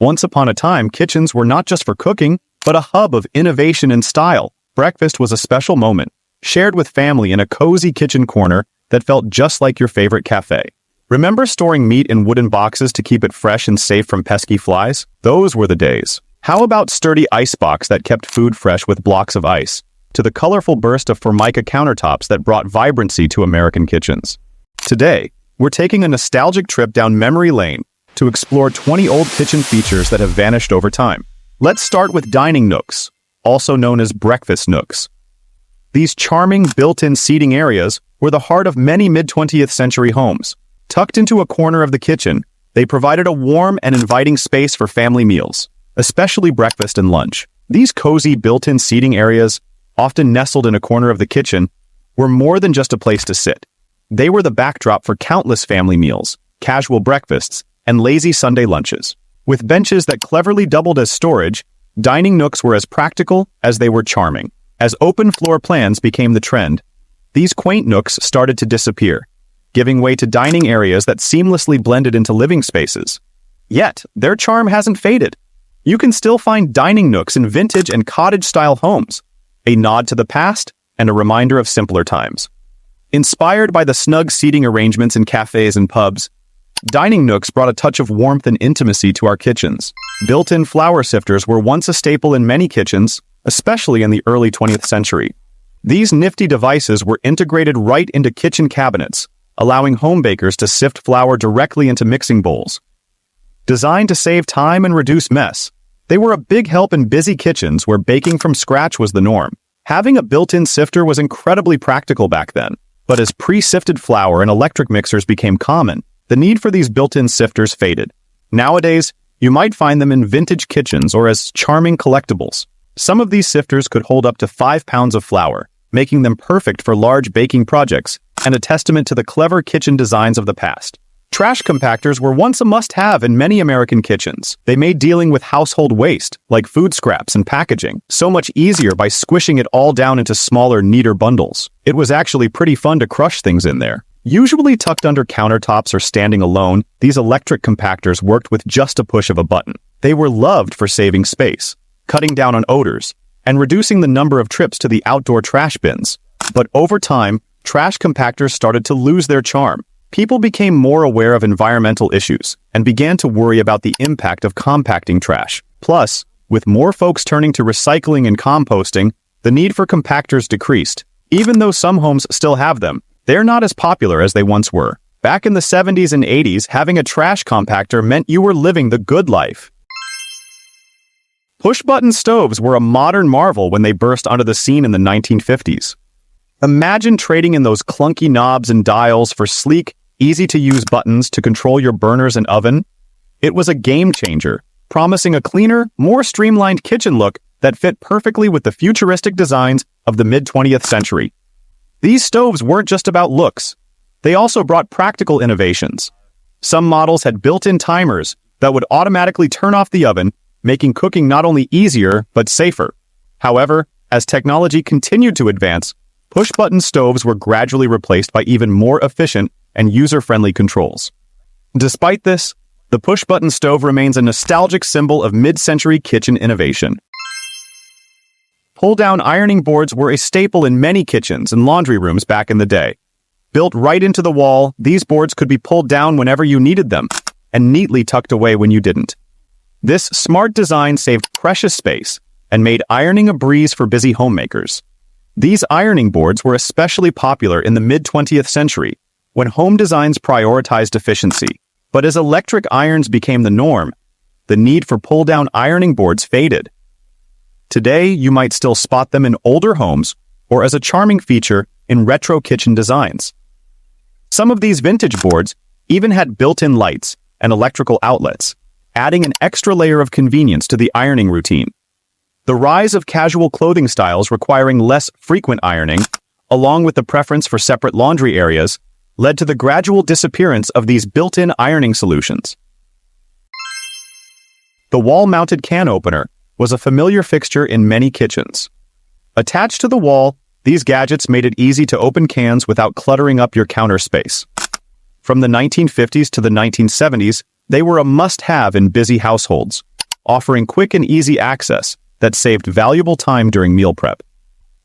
Once upon a time, kitchens were not just for cooking, but a hub of innovation and style. Breakfast was a special moment, shared with family in a cozy kitchen corner that felt just like your favorite cafe. Remember storing meat in wooden boxes to keep it fresh and safe from pesky flies? Those were the days. How about sturdy icebox that kept food fresh with blocks of ice? To the colorful burst of Formica countertops that brought vibrancy to American kitchens. Today, we're taking a nostalgic trip down memory lane to explore 20 old kitchen features that have vanished over time. Let's start with dining nooks, also known as breakfast nooks. These charming built-in seating areas were the heart of many mid-20th century homes. Tucked into a corner of the kitchen, they provided a warm and inviting space for family meals, especially breakfast and lunch. These cozy built-in seating areas, often nestled in a corner of the kitchen, were more than just a place to sit. They were the backdrop for countless family meals, casual breakfasts, and lazy Sunday lunches. With benches that cleverly doubled as storage, dining nooks were as practical as they were charming. As open floor plans became the trend, these quaint nooks started to disappear, giving way to dining areas that seamlessly blended into living spaces. Yet, their charm hasn't faded. You can still find dining nooks in vintage and cottage-style homes, a nod to the past and a reminder of simpler times. Inspired by the snug seating arrangements in cafes and pubs, dining nooks brought a touch of warmth and intimacy to our kitchens. Built-in flour sifters were once a staple in many kitchens, especially in the early 20th century. These nifty devices were integrated right into kitchen cabinets, allowing home bakers to sift flour directly into mixing bowls. Designed to save time and reduce mess, they were a big help in busy kitchens where baking from scratch was the norm. Having a built-in sifter was incredibly practical back then, but as pre-sifted flour and electric mixers became common, the need for these built-in sifters faded. Nowadays, you might find them in vintage kitchens or as charming collectibles. Some of these sifters could hold up to 5 pounds of flour, making them perfect for large baking projects and a testament to the clever kitchen designs of the past. Trash compactors were once a must-have in many American kitchens. They made dealing with household waste, like food scraps and packaging, so much easier by squishing it all down into smaller, neater bundles. It was actually pretty fun to crush things in there. Usually tucked under countertops or standing alone, these electric compactors worked with just a push of a button. They were loved for saving space, cutting down on odors, and reducing the number of trips to the outdoor trash bins. But over time, trash compactors started to lose their charm. People became more aware of environmental issues and began to worry about the impact of compacting trash. Plus, with more folks turning to recycling and composting, the need for compactors decreased. Even though some homes still have them, they're not as popular as they once were. Back in the 70s and 80s, having a trash compactor meant you were living the good life. Push-button stoves were a modern marvel when they burst onto the scene in the 1950s. Imagine trading in those clunky knobs and dials for sleek, easy-to-use buttons to control your burners and oven. It was a game-changer, promising a cleaner, more streamlined kitchen look that fit perfectly with the futuristic designs of the mid-20th century. These stoves weren't just about looks. They also brought practical innovations. Some models had built-in timers that would automatically turn off the oven, making cooking not only easier, but safer. However, as technology continued to advance, push-button stoves were gradually replaced by even more efficient and user-friendly controls. Despite this, the push-button stove remains a nostalgic symbol of mid-century kitchen innovation. Pull-down ironing boards were a staple in many kitchens and laundry rooms back in the day. Built right into the wall, these boards could be pulled down whenever you needed them, and neatly tucked away when you didn't. This smart design saved precious space and made ironing a breeze for busy homemakers. These ironing boards were especially popular in the mid-20th century, when home designs prioritized efficiency. But as electric irons became the norm, the need for pull-down ironing boards faded. Today, you might still spot them in older homes or as a charming feature in retro kitchen designs. Some of these vintage boards even had built-in lights and electrical outlets, adding an extra layer of convenience to the ironing routine. The rise of casual clothing styles requiring less frequent ironing, along with the preference for separate laundry areas, led to the gradual disappearance of these built-in ironing solutions. The wall-mounted can opener was a familiar fixture in many kitchens. Attached to the wall, these gadgets made it easy to open cans without cluttering up your counter space. From the 1950s to the 1970s, they were a must-have in busy households. offering quick and easy access that saved valuable time during meal prep.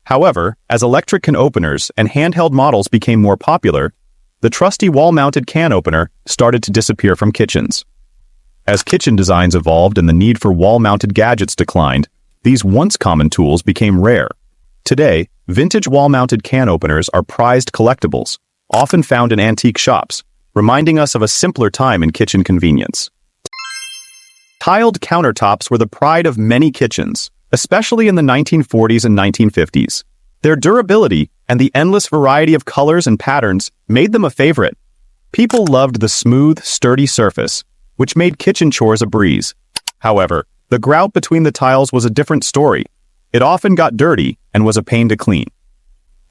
However, as electric can openers and handheld models became more popular, the trusty wall-mounted can opener started to disappear from kitchens. As kitchen designs evolved and the need for wall-mounted gadgets declined, these once common tools became rare. Today, vintage wall-mounted can openers are prized collectibles, often found in antique shops, reminding us of a simpler time in kitchen convenience. Tiled countertops were the pride of many kitchens, especially in the 1940s and 1950s. Their durability and the endless variety of colors and patterns made them a favorite. People loved the smooth, sturdy surface, which made kitchen chores a breeze. However, the grout between the tiles was a different story. It often got dirty and was a pain to clean.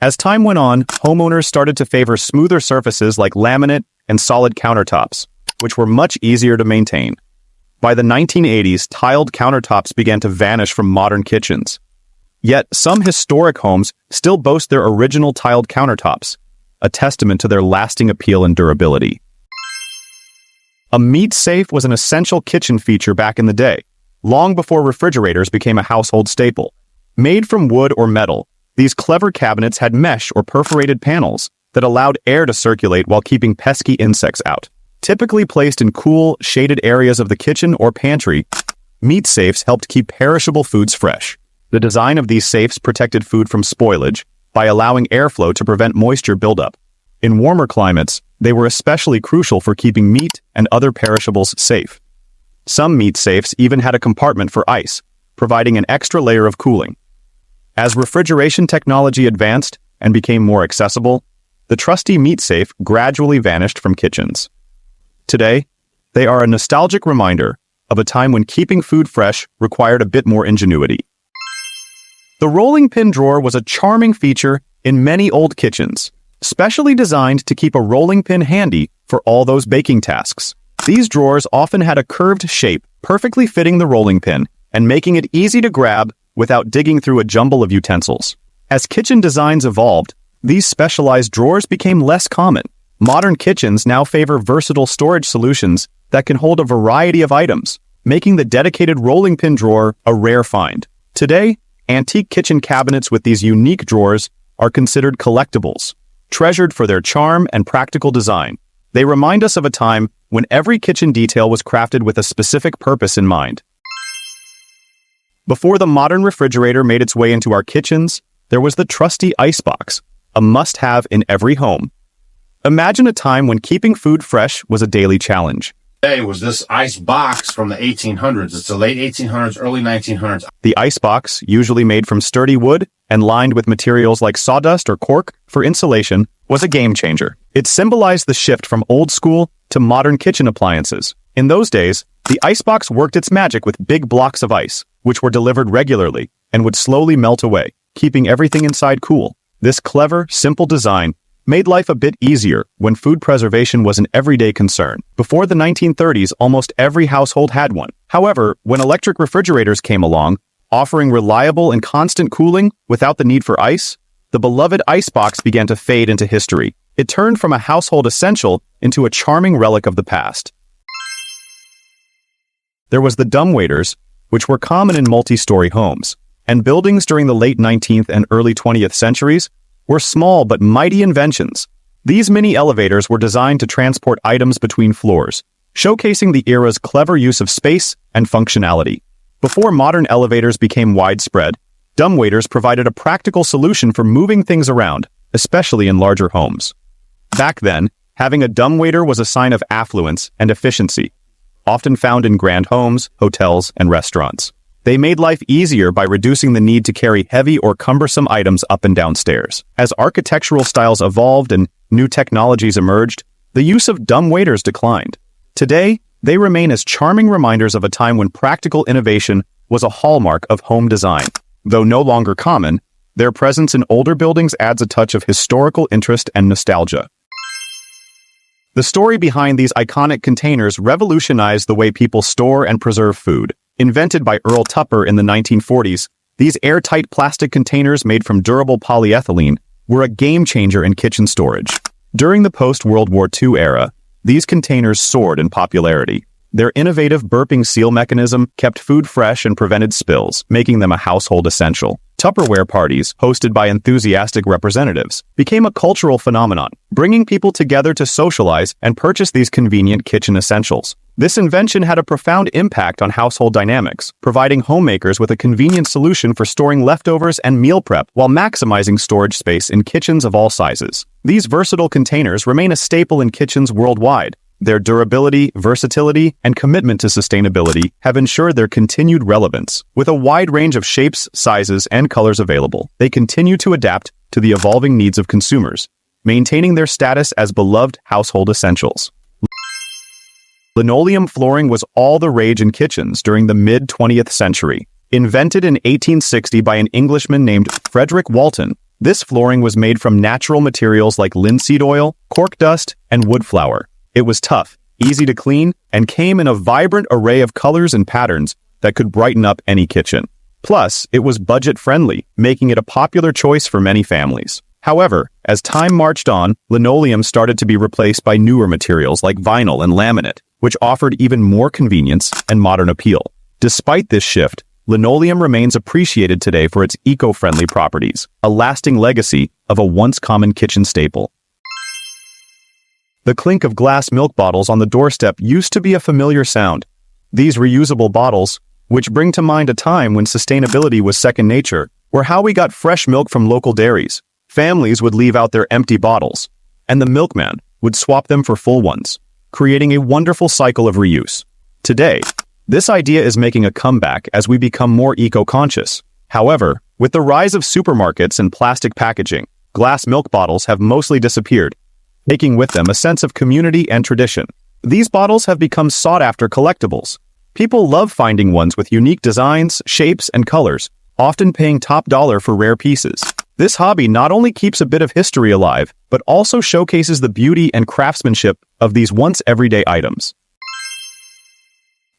As time went on, homeowners started to favor smoother surfaces like laminate and solid countertops, which were much easier to maintain. By the 1980s, tiled countertops began to vanish from modern kitchens. Yet, some historic homes still boast their original tiled countertops, a testament to their lasting appeal and durability. A meat safe was an essential kitchen feature back in the day, long before refrigerators became a household staple. Made from wood or metal, these clever cabinets had mesh or perforated panels that allowed air to circulate while keeping pesky insects out. Typically placed in cool, shaded areas of the kitchen or pantry, meat safes helped keep perishable foods fresh. The design of these safes protected food from spoilage by allowing airflow to prevent moisture buildup. In warmer climates, they were especially crucial for keeping meat and other perishables safe. Some meat safes even had a compartment for ice, providing an extra layer of cooling. As refrigeration technology advanced and became more accessible, the trusty meat safe gradually vanished from kitchens. Today, they are a nostalgic reminder of a time when keeping food fresh required a bit more ingenuity. The rolling pin drawer was a charming feature in many old kitchens, specially designed to keep a rolling pin handy for all those baking tasks. These drawers often had a curved shape, perfectly fitting the rolling pin and making it easy to grab without digging through a jumble of utensils. As kitchen designs evolved, these specialized drawers became less common. Modern kitchens now favor versatile storage solutions that can hold a variety of items, making the dedicated rolling pin drawer a rare find. Today, antique kitchen cabinets with these unique drawers are considered collectibles, treasured for their charm and practical design. They remind us of a time when every kitchen detail was crafted with a specific purpose in mind. Before the modern refrigerator made its way into our kitchens, there was the trusty icebox, a must-have in every home. Imagine a time when keeping food fresh was a daily challenge. Today was this ice box from the 1800s. It's the late 1800s, early 1900s. The icebox, usually made from sturdy wood and lined with materials like sawdust or cork for insulation, was a game changer. It symbolized the shift from old school to modern kitchen appliances. In those days, the icebox worked its magic with big blocks of ice, which were delivered regularly and would slowly melt away, keeping everything inside cool. This clever, simple design made life a bit easier when food preservation was an everyday concern. Before the 1930s, almost every household had one. However, when electric refrigerators came along, offering reliable and constant cooling without the need for ice, the beloved icebox began to fade into history. It turned from a household essential into a charming relic of the past. There was the dumbwaiters, which were common in multi-story homes, and buildings during the late 19th and early 20th centuries were small but mighty inventions. These mini elevators were designed to transport items between floors, showcasing the era's clever use of space and functionality. Before modern elevators became widespread, dumbwaiters provided a practical solution for moving things around, especially in larger homes. Back then, having a dumbwaiter was a sign of affluence and efficiency, often found in grand homes, hotels, and restaurants. They made life easier by reducing the need to carry heavy or cumbersome items up and down stairs. As architectural styles evolved and new technologies emerged, the use of dumbwaiters declined. Today, they remain as charming reminders of a time when practical innovation was a hallmark of home design. Though no longer common, their presence in older buildings adds a touch of historical interest and nostalgia. The story behind these iconic containers revolutionized the way people store and preserve food. Invented by Earl Tupper in the 1940s, these airtight plastic containers made from durable polyethylene were a game-changer in kitchen storage. During the post-World War II era, these containers soared in popularity. Their innovative burping seal mechanism kept food fresh and prevented spills, making them a household essential. Tupperware parties, hosted by enthusiastic representatives, became a cultural phenomenon, bringing people together to socialize and purchase these convenient kitchen essentials. This invention had a profound impact on household dynamics, providing homemakers with a convenient solution for storing leftovers and meal prep while maximizing storage space in kitchens of all sizes. These versatile containers remain a staple in kitchens worldwide. Their durability, versatility, and commitment to sustainability have ensured their continued relevance. With a wide range of shapes, sizes, and colors available, they continue to adapt to the evolving needs of consumers, maintaining their status as beloved household essentials. Linoleum flooring was all the rage in kitchens during the mid-20th century. Invented in 1860 by an Englishman named Frederick Walton, this flooring was made from natural materials like linseed oil, cork dust, and wood flour. It was tough, easy to clean, and came in a vibrant array of colors and patterns that could brighten up any kitchen. Plus, it was budget-friendly, making it a popular choice for many families. However, as time marched on, linoleum started to be replaced by newer materials like vinyl and laminate, which offered even more convenience and modern appeal. Despite this shift, linoleum remains appreciated today for its eco-friendly properties, a lasting legacy of a once common kitchen staple. The clink of glass milk bottles on the doorstep used to be a familiar sound. These reusable bottles, which bring to mind a time when sustainability was second nature, were how we got fresh milk from local dairies. Families would leave out their empty bottles, and the milkman would swap them for full ones, creating a wonderful cycle of reuse. Today, this idea is making a comeback as we become more eco-conscious. However, with the rise of supermarkets and plastic packaging, glass milk bottles have mostly disappeared, taking with them a sense of community and tradition. These bottles have become sought-after collectibles. People love finding ones with unique designs, shapes, and colors, often paying top dollar for rare pieces. This hobby not only keeps a bit of history alive, but also showcases the beauty and craftsmanship of these once everyday items.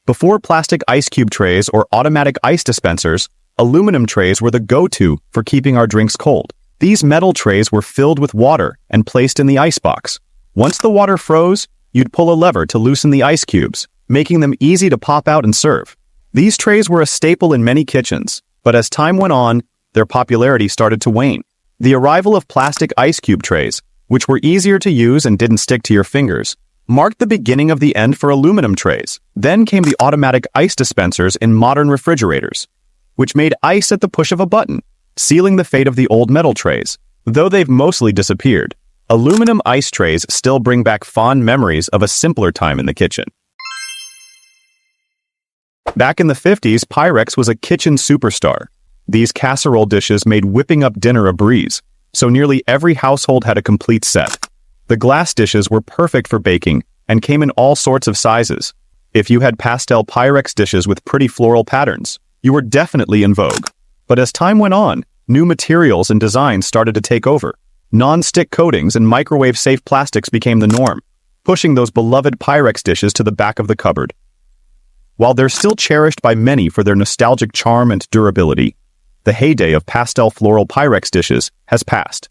Before plastic ice cube trays or automatic ice dispensers, aluminum trays were the go-to for keeping our drinks cold. These metal trays were filled with water and placed in the icebox. Once the water froze, you'd pull a lever to loosen the ice cubes, making them easy to pop out and serve. These trays were a staple in many kitchens, but as time went on, their popularity started to wane. The arrival of plastic ice cube trays, which were easier to use and didn't stick to your fingers, marked the beginning of the end for aluminum trays. Then came the automatic ice dispensers in modern refrigerators, which made ice at the push of a button, sealing the fate of the old metal trays. Though they've mostly disappeared, aluminum ice trays still bring back fond memories of a simpler time in the kitchen. Back in the 50s, Pyrex was a kitchen superstar. These casserole dishes made whipping up dinner a breeze, so nearly every household had a complete set. The glass dishes were perfect for baking and came in all sorts of sizes. If you had pastel Pyrex dishes with pretty floral patterns, you were definitely in vogue. But as time went on, new materials and designs started to take over. Non-stick coatings and microwave-safe plastics became the norm, pushing those beloved Pyrex dishes to the back of the cupboard. While they're still cherished by many for their nostalgic charm and durability, the heyday of pastel floral Pyrex dishes has passed.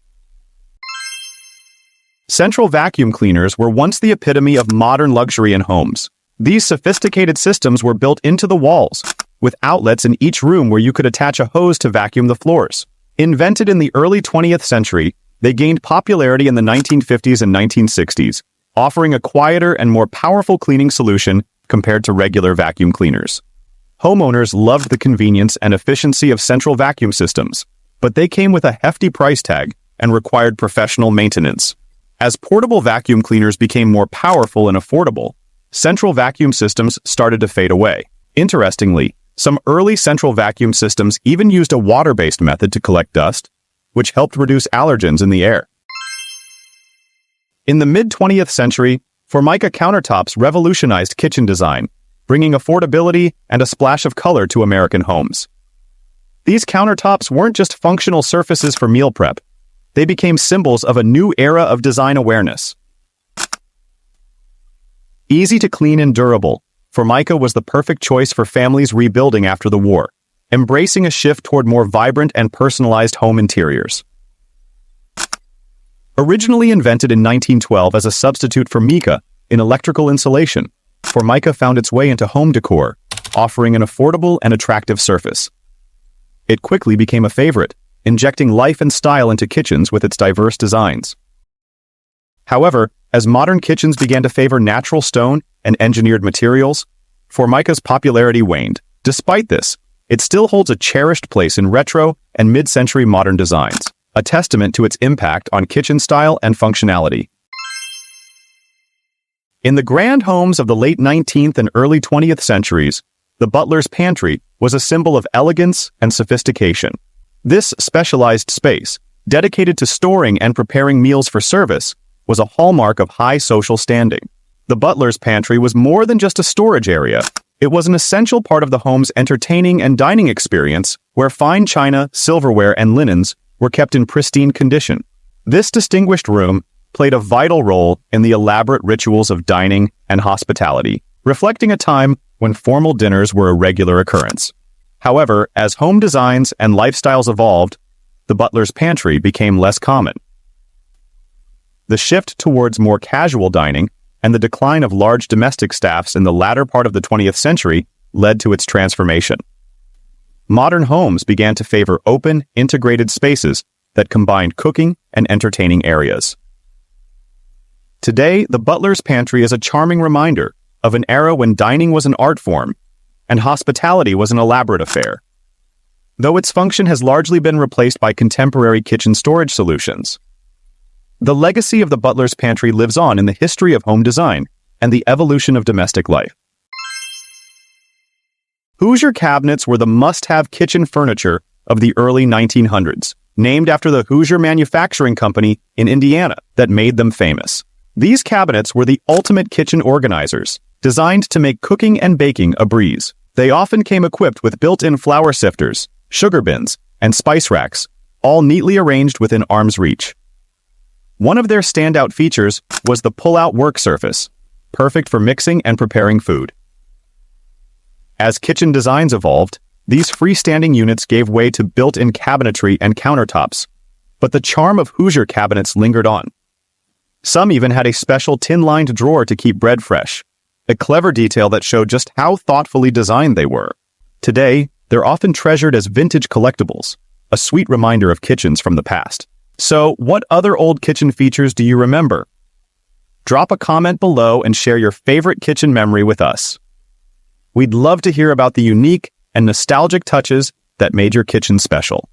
Central vacuum cleaners were once the epitome of modern luxury in homes. These sophisticated systems were built into the walls, with outlets in each room where you could attach a hose to vacuum the floors. Invented in the early 20th century, they gained popularity in the 1950s and 1960s, offering a quieter and more powerful cleaning solution compared to regular vacuum cleaners. Homeowners loved the convenience and efficiency of central vacuum systems, but they came with a hefty price tag and required professional maintenance. As portable vacuum cleaners became more powerful and affordable, central vacuum systems started to fade away. Interestingly, some early central vacuum systems even used a water-based method to collect dust, which helped reduce allergens in the air. In the mid-20th century, Formica countertops revolutionized kitchen design, bringing affordability and a splash of color to American homes. These countertops weren't just functional surfaces for meal prep. They became symbols of a new era of design awareness. Easy to clean and durable, Formica was the perfect choice for families rebuilding after the war, embracing a shift toward more vibrant and personalized home interiors. Originally invented in 1912 as a substitute for mica in electrical insulation, Formica found its way into home decor, offering an affordable and attractive surface. It quickly became a favorite, injecting life and style into kitchens with its diverse designs. However, as modern kitchens began to favor natural stone and engineered materials, Formica's popularity waned. Despite this, it still holds a cherished place in retro and mid-century modern designs, a testament to its impact on kitchen style and functionality. In the grand homes of the late 19th and early 20th centuries, the butler's pantry was a symbol of elegance and sophistication. This specialized space, dedicated to storing and preparing meals for service, was a hallmark of high social standing. The butler's pantry was more than just a storage area. It was an essential part of the home's entertaining and dining experience, where fine china, silverware, and linens were kept in pristine condition. This distinguished room played a vital role in the elaborate rituals of dining and hospitality, reflecting a time when formal dinners were a regular occurrence. However, as home designs and lifestyles evolved, the butler's pantry became less common. The shift towards more casual dining and the decline of large domestic staffs in the latter part of the 20th century led to its transformation. Modern homes began to favor open, integrated spaces that combined cooking and entertaining areas. Today, the butler's pantry is a charming reminder of an era when dining was an art form and hospitality was an elaborate affair. Though its function has largely been replaced by contemporary kitchen storage solutions, the legacy of the butler's pantry lives on in the history of home design and the evolution of domestic life. Hoosier cabinets were the must-have kitchen furniture of the early 1900s, named after the Hoosier manufacturing company in Indiana that made them famous. These cabinets were the ultimate kitchen organizers, designed to make cooking and baking a breeze. They often came equipped with built-in flour sifters, sugar bins, and spice racks, all neatly arranged within arm's reach. One of their standout features was the pull-out work surface, perfect for mixing and preparing food. As kitchen designs evolved, these freestanding units gave way to built-in cabinetry and countertops, but the charm of Hoosier cabinets lingered on. Some even had a special tin-lined drawer to keep bread fresh, a clever detail that showed just how thoughtfully designed they were. Today, they're often treasured as vintage collectibles, a sweet reminder of kitchens from the past. So, what other old kitchen features do you remember? Drop a comment below and share your favorite kitchen memory with us. We'd love to hear about the unique and nostalgic touches that made your kitchen special.